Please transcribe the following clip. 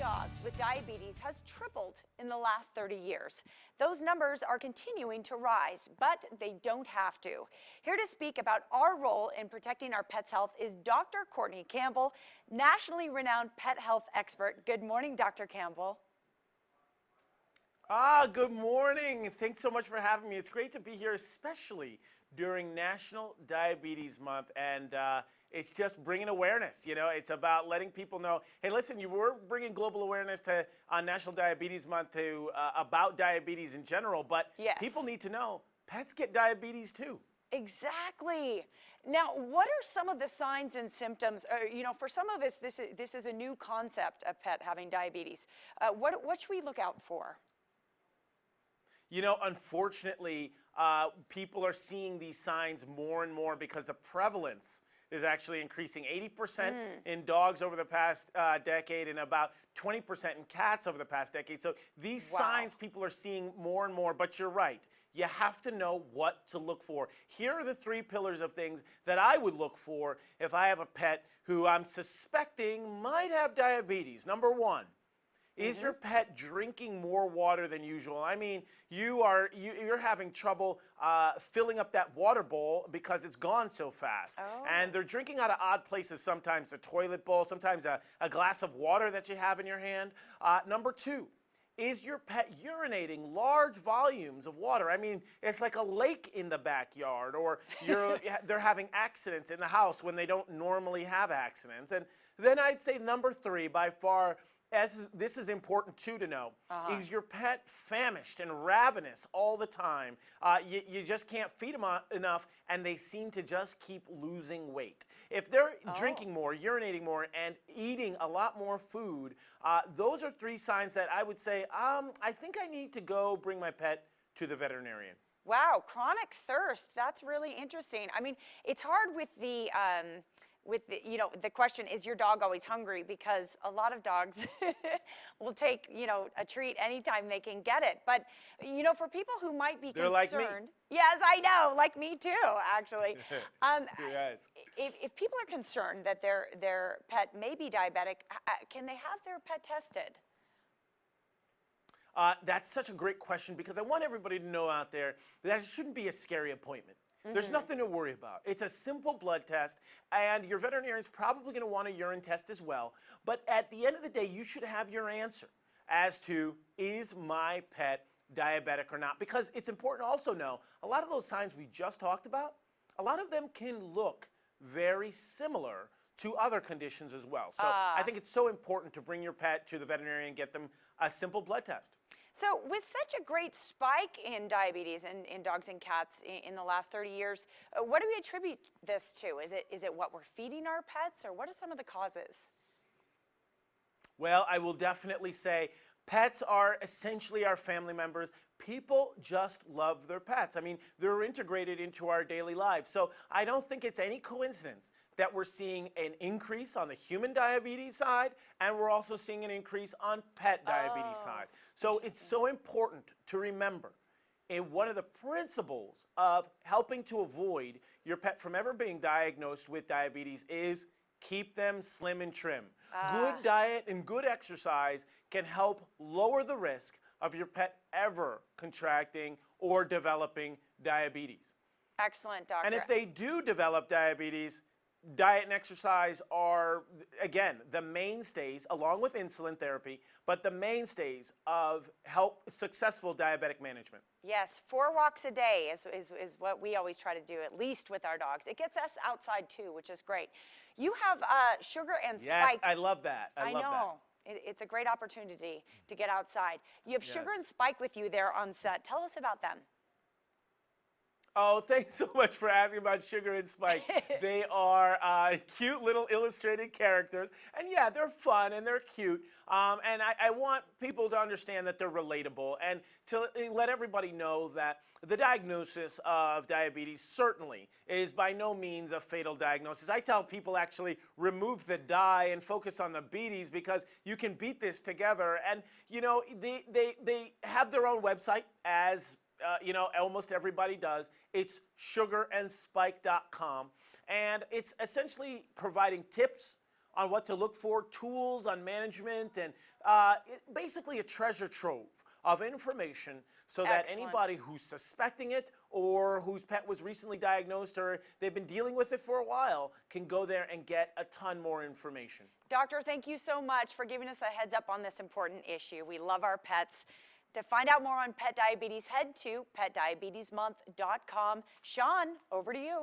dogs with diabetes has tripled in the last 30 years. Those numbers are continuing to rise, but they don't have to. Here to speak about our role in protecting our pets' health is Dr. Courtney Campbell, nationally renowned pet health expert. Good morning, Dr. Campbell. Good morning. Thanks so much for having me. It's great to be here, especially during National Diabetes Month. And it's just bringing awareness. You know, it's about letting people know, hey, listen, we're bringing global awareness to National Diabetes Month to about diabetes in general. But yes, people need to know pets get diabetes too. Exactly. Now, what are some of the signs and symptoms? You know, for some of us, this is a new concept of pet having diabetes. What should we look out for? You know, unfortunately, people are seeing these signs more and more because the prevalence is actually increasing. 80% in dogs over the past decade and about 20% in cats over the past decade. So these signs people are seeing more and more, but you're right. You have to know what to look for. Here are the 3 pillars of things that I would look for if I have a pet who I'm suspecting might have diabetes. Number 1. Is your pet drinking more water than usual? I mean, you're having trouble filling up that water bowl because it's gone so fast. And they're drinking out of odd places, sometimes the toilet bowl, sometimes a glass of water that you have in your hand. Number 2, is your pet urinating large volumes of water? I mean, it's like a lake in the backyard, or they're having accidents in the house when they don't normally have accidents. And then I'd say number 3, by far, this is important too to know, is your pet famished and ravenous all the time? You just can't feed them enough, and they seem to just keep losing weight. If they're drinking more, urinating more, and eating a lot more food, those are 3 signs that I would say, I think I need to go bring my pet to the veterinarian. Wow, chronic thirst. That's really interesting. I mean, it's hard with the you know, the question, is your dog always hungry? Because a lot of dogs will take, you know, a treat anytime they can get it. But, you know, for people who might be concerned. Like me. Yes, I know, like me too, actually. Yes. If people are concerned that their pet may be diabetic, can they have their pet tested? That's such a great question, because I want everybody to know out there that it shouldn't be a scary appointment. There's nothing to worry about. It's a simple blood test, and your veterinarian's probably going to want a urine test as well. But at the end of the day, you should have your answer as to, is my pet diabetic or not? Because it's important to also know, a lot of those signs we just talked about, a lot of them can look very similar to other conditions as well. So I think it's so important to bring your pet to the veterinarian and get them a simple blood test. So with such a great spike in diabetes in dogs and cats in the last 30 years, what do we attribute this to? Is it what we're feeding our pets, or what are some of the causes? Well, I will definitely say pets are essentially our family members. People just love their pets. I mean, they're integrated into our daily lives. So I don't think it's any coincidence that we're seeing an increase on the human diabetes side, and we're also seeing an increase on pet diabetes side. So it's so important to remember, one of the principles of helping to avoid your pet from ever being diagnosed with diabetes is keep them slim and trim. Good diet and good exercise can help lower the risk of your pet ever contracting or developing diabetes. Excellent, doctor. And if they do develop diabetes, diet and exercise are, again, the mainstays, along with insulin therapy, but the mainstays of successful diabetic management. Yes, 4 walks a day is what we always try to do, at least with our dogs. It gets us outside too, which is great. You have Sugar and Spike. Yes, I love that. I love know. It's a great opportunity to get outside. You have Sugar and Spike with you there on set. Tell us about them. Oh, thanks so much for asking about Sugar and Spike. They are cute little illustrated characters. And yeah, they're fun and they're cute. And I want people to understand that they're relatable, and to let everybody know that the diagnosis of diabetes certainly is by no means a fatal diagnosis. I tell people, actually remove the die and focus on the beaties, because you can beat this together. And, you know, they have their own website, as you know, almost everybody does. It's sugarandspike.com, and it's essentially providing tips on what to look for, tools on management, and basically a treasure trove of information so that Excellent. anybody who's suspecting it or whose pet was recently diagnosed or they've been dealing with it for a while can go there and get a ton more information. Doctor, thank you so much for giving us a heads up on this important issue. We love our pets. To find out more on pet diabetes, head to petdiabetesmonth.com. Sean, over to you.